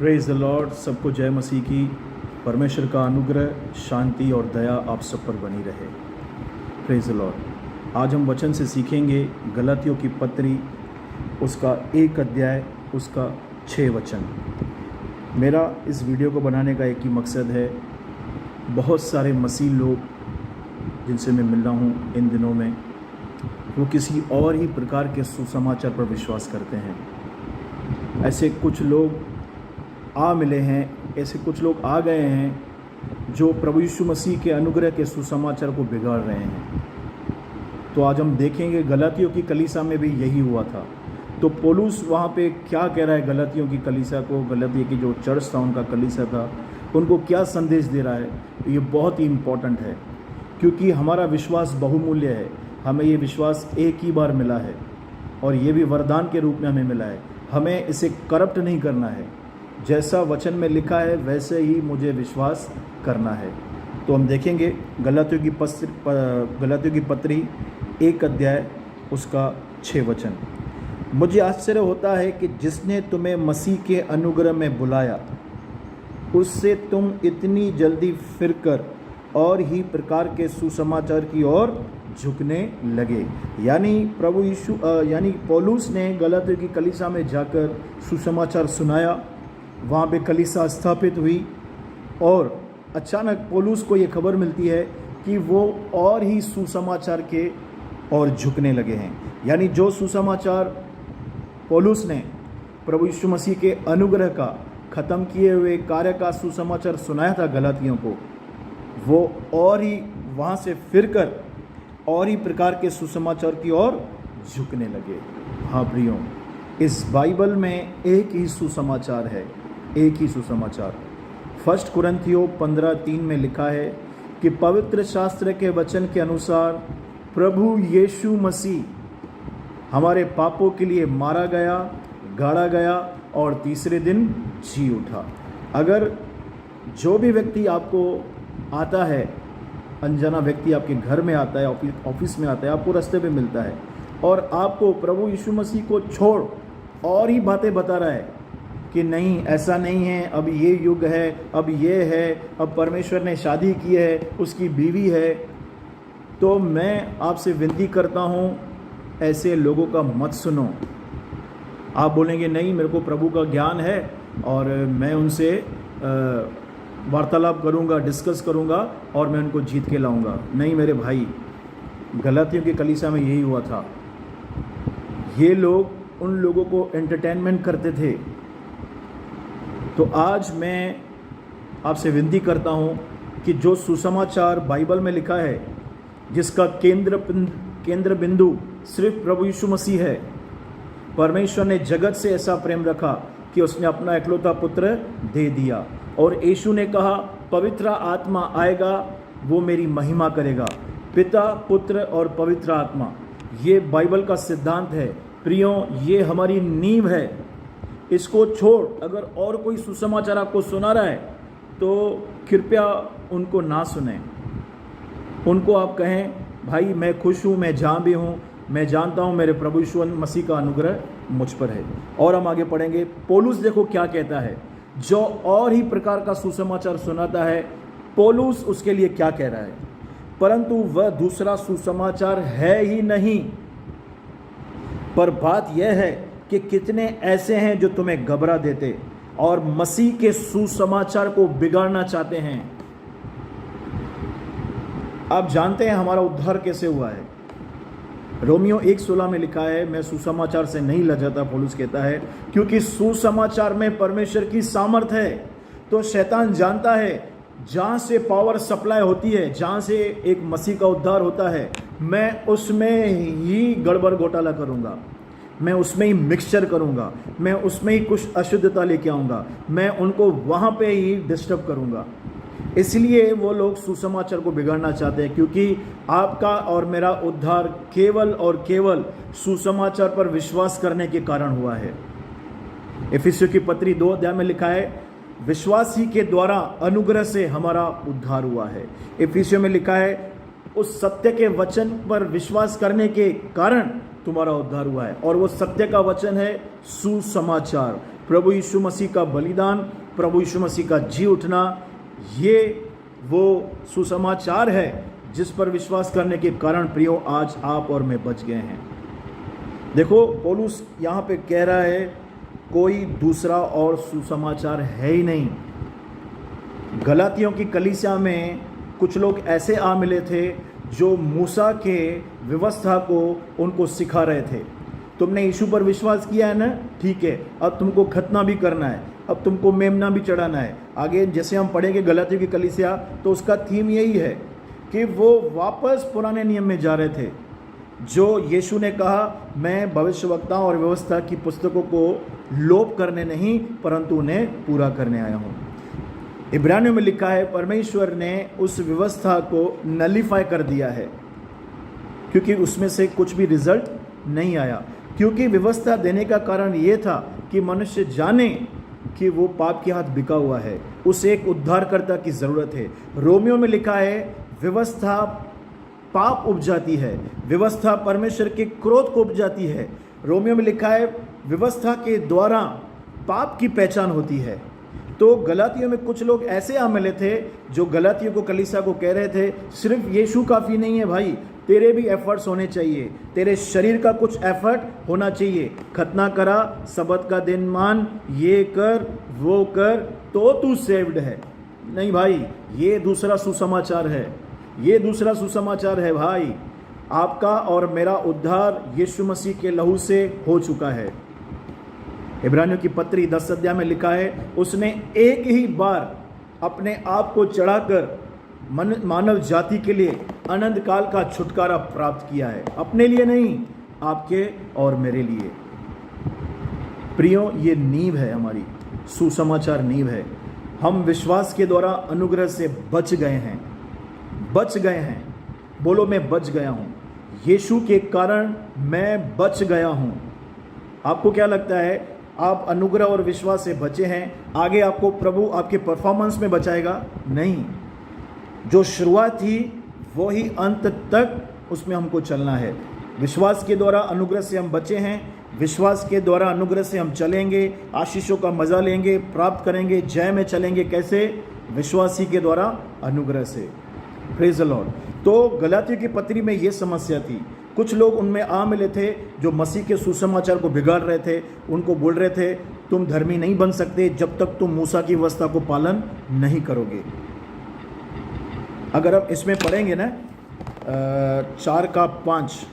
Praise the Lord. सबको जय मसीह की। परमेश्वर का अनुग्रह, शांति और दया आप सब पर बनी रहे। Praise the Lord. आज हम वचन से सीखेंगे गलातियों की पत्री, उसका 1 अध्याय, उसका 6 वचन। मेरा इस वीडियो को बनाने का एक ही मकसद है, बहुत सारे मसीह लोग जिनसे मैं मिल रहा हूँ इन दिनों में, वो किसी और ही प्रकार के सुसमाचार पर विश्वास करते हैं। ऐसे कुछ लोग आ मिले हैं, ऐसे कुछ लोग आ गए हैं जो प्रभु यीशु मसीह के अनुग्रह के सुसमाचार को बिगाड़ रहे हैं। तो आज हम देखेंगे गलातियों की कलीसिया में भी यही हुआ था। तो पौलुस वहाँ पे क्या कह रहा है गलातियों की कलीसिया को, गलातियों की जो चर्च था, उनका कलीसिया था, उनको क्या संदेश दे रहा है। ये बहुत ही इम्पोर्टेंट है, क्योंकि हमारा विश्वास बहुमूल्य है। हमें ये विश्वास एक ही बार मिला है और ये भी वरदान के रूप में हमें मिला है। हमें इसे करप्ट नहीं करना है। जैसा वचन में लिखा है वैसे ही मुझे विश्वास करना है। तो हम देखेंगे गलातियों की पत्री 1 अध्याय, उसका 6 वचन। मुझे आश्चर्य होता है कि जिसने तुम्हें मसीह के अनुग्रह में बुलाया, उससे तुम इतनी जल्दी फिरकर और ही प्रकार के सुसमाचार की ओर झुकने लगे। यानी पौलुस ने गलातियों की कलीसिया में जाकर सुसमाचार सुनाया, वहाँ पे कलीसिया स्थापित हुई और अचानक पौलुस को ये खबर मिलती है कि वो और ही सुसमाचार के और झुकने लगे हैं। यानी जो सुसमाचार पौलुस ने प्रभु यीशु मसीह के अनुग्रह का, ख़त्म किए हुए कार्य का सुसमाचार सुनाया था गलातियों को, वो और ही वहाँ से फिरकर और ही प्रकार के सुसमाचार की ओर झुकने लगे। हाँ प्रियो, इस बाइबल में एक ही सुसमाचार है, एक ही सुसमाचार। 1 कुरिन्थियों 15:3 में लिखा है कि पवित्र शास्त्र के वचन के अनुसार प्रभु यीशु मसीह हमारे पापों के लिए मारा गया, गाड़ा गया और तीसरे दिन जी उठा। अगर जो भी व्यक्ति आपको आता है, अनजाना व्यक्ति आपके घर में आता है, ऑफिस में आता है, आपको रास्ते पे मिलता है और आपको प्रभु यीशु मसीह को छोड़ और ही बातें बता रहा है कि नहीं, ऐसा नहीं है, अब ये युग है, अब ये है, अब परमेश्वर ने शादी की है, उसकी बीवी है, तो मैं आपसे विनती करता हूँ, ऐसे लोगों का मत सुनो। आप बोलेंगे नहीं, मेरे को प्रभु का ज्ञान है और मैं उनसे वार्तालाप करूंगा, डिस्कस करूंगा और मैं उनको जीत के लाऊंगा। नहीं मेरे भाई, गलातियों की कलीसिया में यही हुआ था। ये लोग उन लोगों को एंटरटेनमेंट करते थे। तो आज मैं आपसे विनती करता हूं कि जो सुसमाचार बाइबल में लिखा है, जिसका केंद्र बिंदु सिर्फ प्रभु यीशु मसीह है, परमेश्वर ने जगत से ऐसा प्रेम रखा कि उसने अपना इकलौता पुत्र दे दिया और यीशु ने कहा, पवित्र आत्मा आएगा, वो मेरी महिमा करेगा। पिता, पुत्र और पवित्र आत्मा, ये बाइबल का सिद्धांत है प्रियो, ये हमारी नींव है। इसको छोड़ अगर और कोई सुसमाचार आपको सुना रहा है तो कृपया उनको ना सुने। उनको आप कहें, भाई मैं खुश हूँ, मैं जहाँ भी हूँ, मैं जानता हूँ मेरे प्रभु यीशु मसीह का अनुग्रह मुझ पर है। और हम आगे पढ़ेंगे। पौलुस देखो क्या कहता है, जो और ही प्रकार का सुसमाचार सुनाता है, पौलुस उसके लिए क्या कह रहा है। परंतु वह दूसरा सुसमाचार है ही नहीं, पर बात यह है कि कितने ऐसे हैं जो तुम्हें घबरा देते और मसीह के सुसमाचार को बिगाड़ना चाहते हैं। आप जानते हैं हमारा उद्धार कैसे हुआ है। रोमियो 1:16 में लिखा है, मैं सुसमाचार से नहीं लजाता, पौलुस कहता है, क्योंकि सुसमाचार में परमेश्वर की सामर्थ है। तो शैतान जानता है जहाँ से पावर सप्लाई होती है, जहाँ से एक मसीह का उद्धार होता है, मैं उसमें ही गड़बड़ घोटाला करूँगा, मैं उसमें ही मिक्सचर करूँगा, मैं उसमें ही कुछ अशुद्धता लेके आऊँगा, मैं उनको वहाँ पे ही डिस्टर्ब करूँगा। इसलिए वो लोग सुसमाचार को बिगाड़ना चाहते हैं, क्योंकि आपका और मेरा उद्धार केवल और केवल सुसमाचार पर विश्वास करने के कारण हुआ है। इफिसियों की पत्री 2 अध्याय में लिखा है, विश्वास ही के द्वारा अनुग्रह से हमारा उद्धार हुआ है। इफिसियों में लिखा है, उस सत्य के वचन पर विश्वास करने के कारण तुम्हारा उद्धार हुआ है, और वो सत्य का वचन है सुसमाचार। प्रभु यीशु मसीह का बलिदान, प्रभु यीशु मसीह का जी उठना, ये वो सुसमाचार है जिस पर विश्वास करने के कारण प्रियो आज आप और मैं बच गए हैं। देखो पौलुस यहाँ पे कह रहा है कोई दूसरा और सुसमाचार है ही नहीं। गलातियों की कलीसिया में कुछ लोग ऐसे आ मिले थे जो मूसा के व्यवस्था को उनको सिखा रहे थे। तुमने यीशु पर विश्वास किया है ना, ठीक है, अब तुमको खतना भी करना है, अब तुमको मेमना भी चढ़ाना है। आगे जैसे हम पढ़ेंगे गलातियों की कलीसिया, तो उसका थीम यही है कि वो वापस पुराने नियम में जा रहे थे। जो यीशु ने कहा मैं भविष्यवक्ताओं और व्यवस्था की पुस्तकों को लोप करने नहीं परंतु उन्हें पूरा करने आया हूँ। इब्रानियों में लिखा है परमेश्वर ने उस व्यवस्था को नलीफाई कर दिया है क्योंकि उसमें से कुछ भी रिजल्ट नहीं आया। क्योंकि व्यवस्था देने का कारण ये था कि मनुष्य जाने कि वो पाप के हाथ बिका हुआ है, उसे एक उद्धारकर्ता की ज़रूरत है। रोमियो में लिखा है व्यवस्था पाप उपजाती है, व्यवस्था परमेश्वर के क्रोध को उपजाती है। रोमियो में लिखा है व्यवस्था के द्वारा पाप की पहचान होती है। तो गलातियों में कुछ लोग ऐसे आ मिले थे जो गलातियों को कलीसिया को कह रहे थे सिर्फ यीशु काफ़ी नहीं है भाई, तेरे भी एफर्ट्स होने चाहिए, तेरे शरीर का कुछ एफर्ट होना चाहिए। खतना करा, सबत का दिन मान, ये कर वो कर तो तू सेव्ड है। नहीं भाई, ये दूसरा सुसमाचार है, ये दूसरा सुसमाचार है भाई। आपका और मेरा उद्धार यीशु मसीह के लहू से हो चुका है। इब्रानियों की पत्री 10 अध्याय में लिखा है उसने एक ही बार अपने आप को चढ़ाकर मानव जाति के लिए अनंत काल का छुटकारा प्राप्त किया है, अपने लिए नहीं, आपके और मेरे लिए। प्रियो, ये नींव है, हमारी सुसमाचार नींव है। हम विश्वास के द्वारा अनुग्रह से बच गए हैं, बच गए हैं। बोलो मैं बच गया हूं, यीशु के कारण मैं बच गया हूं। आपको क्या लगता है आप अनुग्रह और विश्वास से बचे हैं, आगे आपको प्रभु आपके परफॉर्मेंस में बचाएगा? नहीं, जो शुरुआत थी वो ही अंत तक उसमें हमको चलना है। विश्वास के द्वारा अनुग्रह से हम बचे हैं, विश्वास के द्वारा अनुग्रह से हम चलेंगे, आशीषों का मजा लेंगे, प्राप्त करेंगे, जय में चलेंगे। कैसे? विश्वासी के द्वारा, अनुग्रह से। Praise the Lord. तो गलातियों की पत्री में ये समस्या थी। कुछ लोग उनमें आ मिले थे जो मसीह के सुसमाचार को बिगाड़ रहे थे। उनको बोल रहे थे तुम धर्मी नहीं बन सकते जब तक तुम मूसा की व्यवस्था को पालन नहीं करोगे। अगर आप इसमें पढ़ेंगे ना 4:5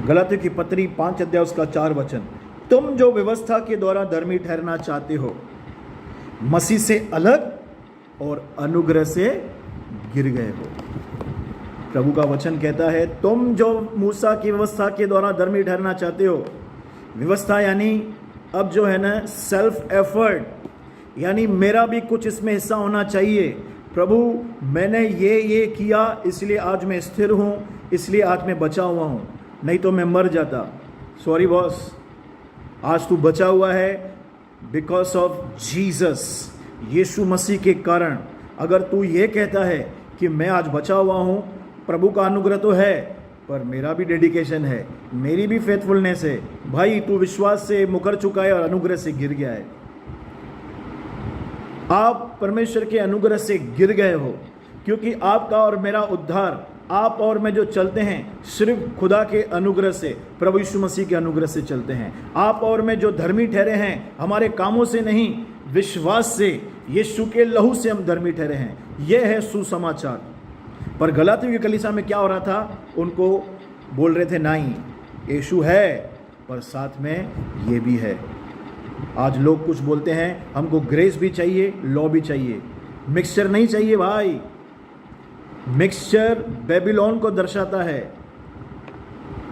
गलातियों की पत्री 5 अध्याय उसका 4 वचन, तुम जो व्यवस्था के द्वारा धर्मी ठहरना चाहते हो मसीह से अलग और अनुग्रह से गिर गए हो। प्रभु का वचन कहता है तुम जो मूसा की व्यवस्था के द्वारा धर्मी ठहरना चाहते हो, व्यवस्था यानी अब जो है ना सेल्फ एफर्ट, यानी मेरा भी कुछ इसमें हिस्सा होना चाहिए। प्रभु मैंने ये किया इसलिए आज मैं स्थिर हूँ, इसलिए आज मैं बचा हुआ हूँ, नहीं तो मैं मर जाता। सॉरी बॉस, आज तू बचा हुआ है बिकॉज ऑफ जीसस, यीशु मसीह के कारण। अगर तू ये कहता है कि मैं आज बचा हुआ हूँ, प्रभु का अनुग्रह तो है पर मेरा भी डेडिकेशन है, मेरी भी फेथफुलनेस है, भाई तू विश्वास से मुकर चुका है और अनुग्रह से गिर गया है। आप परमेश्वर के अनुग्रह से गिर गए हो क्योंकि आपका और मेरा उद्धार, आप और मैं जो चलते हैं सिर्फ खुदा के अनुग्रह से, प्रभु यीशु मसीह के अनुग्रह से चलते हैं। आप और मैं जो धर्मी ठहरे हैं हमारे कामों से नहीं, विश्वास से, यीशु के लहू से हम धर्मी ठहरे हैं। यह है सुसमाचार। पर गलातियों की कलीसिया में क्या हो रहा था? उनको बोल रहे थे नहीं, यीशु है पर साथ में ये भी है। आज लोग कुछ बोलते हैं हमको ग्रेस भी चाहिए, लॉ भी चाहिए, मिक्सचर नहीं चाहिए भाई। मिक्सचर बेबीलोन को दर्शाता है,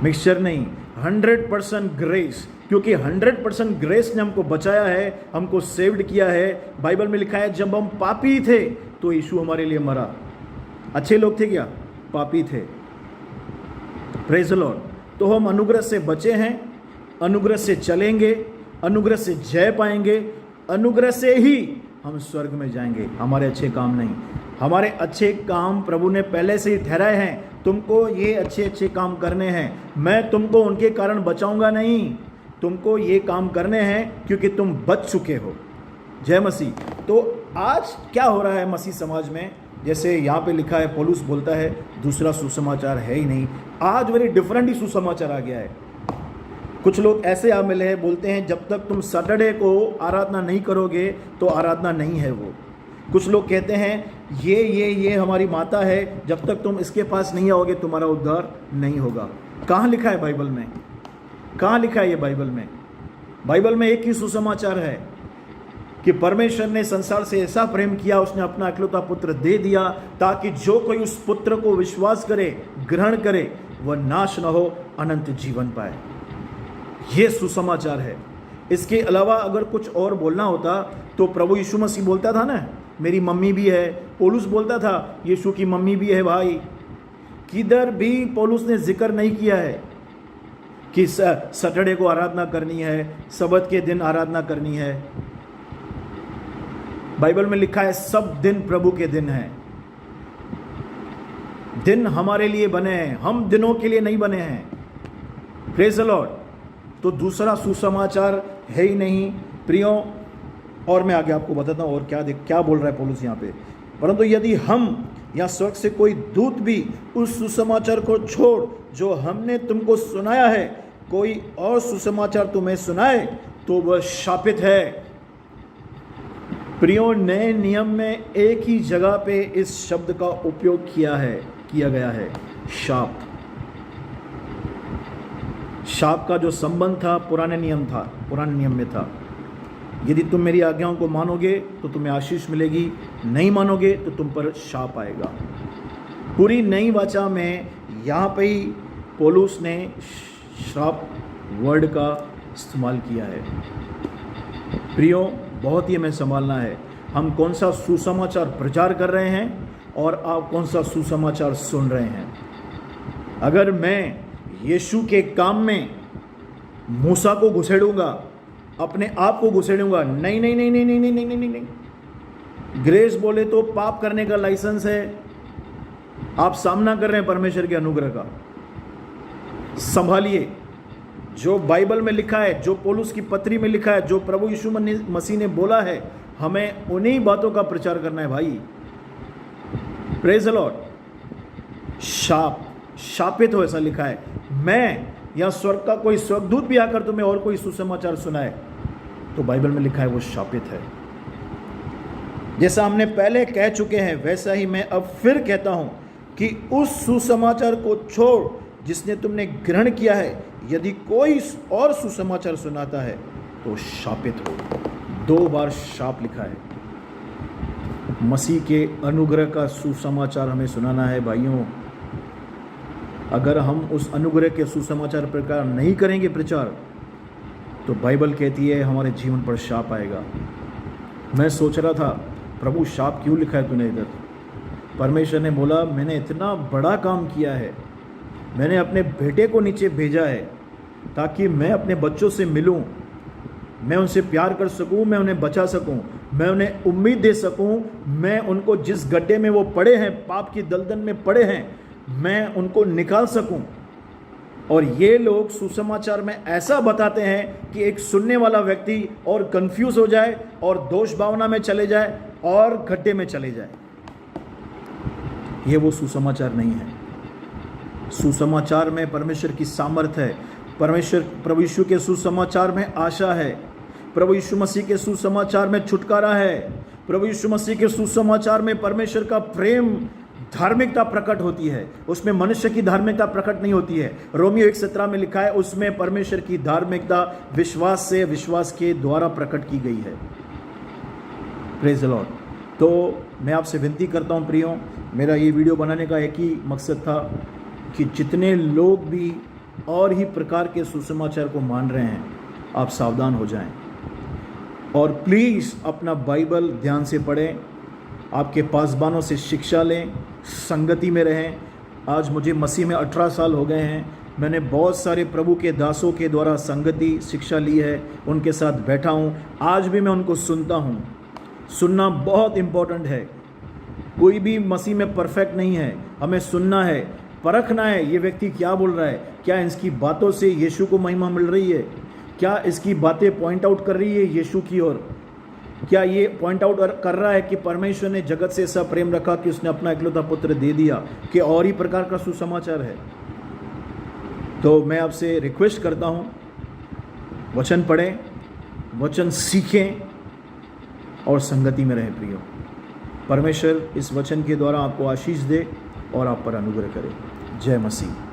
मिक्सचर नहीं। 100% ग्रेस, क्योंकि 100% ग्रेस ने हमको बचाया है, हमको सेव्ड किया है। बाइबल में लिखा है जब हम पापी थे तो यीशु हमारे लिए मरा। अच्छे लोग थे क्या? पापी थे। Praise the Lord. तो हम अनुग्रह से बचे हैं, अनुग्रह से चलेंगे, अनुग्रह से जय पाएंगे, अनुग्रह से ही हम स्वर्ग में जाएंगे। हमारे अच्छे काम नहीं, हमारे अच्छे काम प्रभु ने पहले से ही ठहराए हैं, तुमको ये अच्छे अच्छे काम करने हैं, मैं तुमको उनके कारण बचाऊंगा नहीं, तुमको ये काम करने हैं क्योंकि तुम बच चुके हो। जय मसीह। तो आज क्या हो रहा है मसीह समाज में, जैसे यहाँ पे लिखा है, पौलुस बोलता है दूसरा सुसमाचार है ही नहीं। आज वेरी डिफरेंट ही सुसमाचार आ गया है। कुछ लोग ऐसे आ मिले हैं, बोलते हैं जब तक तुम सैटरडे को आराधना नहीं करोगे तो आराधना नहीं है वो। कुछ लोग कहते हैं ये हमारी माता है, जब तक तुम इसके पास नहीं आओगे तुम्हारा उद्धार नहीं होगा। कहाँ लिखा है बाइबल में? कहाँ लिखा है ये बाइबल में? बाइबल में एक ही सुसमाचार है कि परमेश्वर ने संसार से ऐसा प्रेम किया, उसने अपना इकलौता पुत्र दे दिया ताकि जो कोई उस पुत्र को विश्वास करे, ग्रहण करे, वह नाश न हो, अनंत जीवन पाए। ये सुसमाचार है। इसके अलावा अगर कुछ और बोलना होता तो प्रभु यीशु मसीह बोलता था ना, मेरी मम्मी भी है। पौलुस बोलता था यीशु की मम्मी भी है। भाई किधर भी पौलुस ने जिक्र नहीं किया है कि सैटरडे को आराधना करनी है, सबत के दिन आराधना करनी है। बाइबल में लिखा है सब दिन प्रभु के दिन हैं। दिन हमारे लिए बने हैं, हम दिनों के लिए नहीं बने हैं। Praise the Lord. तो दूसरा सुसमाचार है ही नहीं प्रियो। और मैं आगे आपको बताता हूँ और क्या बोल रहा है पौलुस यहाँ पे। परंतु यदि हम या स्वर्ग से कोई दूत भी उस सुसमाचार को छोड़ जो हमने तुमको सुनाया है, कोई और सुसमाचार तुम्हें सुनाए तो वह शापित है। प्रियो, नए नियम में एक ही जगह पे इस शब्द का उपयोग किया गया है, शाप। शाप का जो संबंध था पुराने नियम में था। यदि तुम मेरी आज्ञाओं को मानोगे तो तुम्हें आशीष मिलेगी, नहीं मानोगे तो तुम पर शाप आएगा। पूरी नई वाचा में यहाँ पे ही पौलुस ने श्राप वर्ड का इस्तेमाल किया है। प्रियो, बहुत ही हमें संभालना है, हम कौन सा सुसमाचार प्रचार कर रहे हैं और आप कौन सा सुसमाचार सुन रहे हैं। अगर मैं यीशु के काम में मूसा को घुसेड़ूंगा, अपने आप को घुसेड़ूंगा, नहीं। ग्रेस बोले तो पाप करने का लाइसेंस है। आप सामना कर रहे हैं परमेश्वर के अनुग्रह का। संभालिए। जो बाइबल में लिखा है, जो पौलुस की पत्री में लिखा है, जो प्रभु यीशु मसीह ने बोला है, हमें उन्हीं बातों का प्रचार करना है भाई। Praise the Lord. शापित हो, ऐसा लिखा है। मैं या स्वर्ग का कोई स्वर्गदूत भी आकर तुम्हें और कोई सुसमाचार सुनाए तो बाइबल में लिखा है वो शापित है। जैसा हमने पहले कह चुके हैं वैसा ही मैं अब फिर कहता हूं कि उस सुसमाचार को छोड़ जिसने तुमने ग्रहण किया है, यदि कोई और सुसमाचार सुनाता है तो शापित हो। 2 बार शाप लिखा है। मसीह के अनुग्रह का सुसमाचार हमें सुनाना है भाइयों। अगर हम उस अनुग्रह के सुसमाचार प्रकार नहीं करेंगे प्रचार, तो बाइबल कहती है हमारे जीवन पर शाप आएगा। मैं सोच रहा था प्रभु शाप क्यों लिखा है तूने इधर। परमेश्वर ने बोला मैंने इतना बड़ा काम किया है, मैंने अपने बेटे को नीचे भेजा है ताकि मैं अपने बच्चों से मिलूं, मैं उनसे प्यार कर सकूं, मैं उन्हें बचा सकूं, मैं उन्हें उम्मीद दे सकूं, मैं उनको जिस गड्ढे में वो पड़े हैं, पाप की दलदल में पड़े हैं, मैं उनको निकाल सकूं। और ये लोग सुसमाचार में ऐसा बताते हैं कि एक सुनने वाला व्यक्ति और कंफ्यूज हो जाए और दोष भावना में चले जाए और गड्ढे में चले जाए। ये वो सुसमाचार नहीं है। सुसमाचार में परमेश्वर की सामर्थ्य है। प्रभु यीशु के सुसमाचार में आशा है। प्रभु यीशु मसीह के सुसमाचार में छुटकारा है। प्रभु यीशु मसीह के सुसमाचार में परमेश्वर का प्रेम, धार्मिकता प्रकट होती है। उसमें मनुष्य की धार्मिकता प्रकट नहीं होती है। रोमियो 1:17 में लिखा है उसमें परमेश्वर की धार्मिकता विश्वास के द्वारा प्रकट की गई है। Praise the Lord. तो मैं आपसे विनती करता हूँ प्रियो, मेरा ये वीडियो बनाने का एक ही मकसद था कि जितने लोग भी और ही प्रकार के सुसमाचार को मान रहे हैं, आप सावधान हो जाएं और प्लीज़ अपना बाइबल ध्यान से पढ़ें, आपके पासबानों से शिक्षा लें, संगति में रहें। आज मुझे मसीह में 18 साल हो गए हैं। मैंने बहुत सारे प्रभु के दासों के द्वारा संगति शिक्षा ली है, उनके साथ बैठा हूँ, आज भी मैं उनको सुनता हूँ। सुनना बहुत इम्पोर्टेंट है। कोई भी मसीह में परफेक्ट नहीं है, हमें सुनना है। परखना है ये व्यक्ति क्या बोल रहा है, क्या इसकी बातों से यीशु को महिमा मिल रही है, क्या इसकी बातें पॉइंट आउट कर रही है यीशु की ओर, क्या ये पॉइंट आउट कर रहा है कि परमेश्वर ने जगत से ऐसा प्रेम रखा कि उसने अपना इकलौता पुत्र दे दिया, कि और ही प्रकार का सुसमाचार है। तो मैं आपसे रिक्वेस्ट करता हूँ, वचन पढ़ें, वचन सीखें और संगति में रहें। प्रियो, परमेश्वर इस वचन के द्वारा आपको आशीष दे और आप पर अनुग्रह करे। जय मसीह।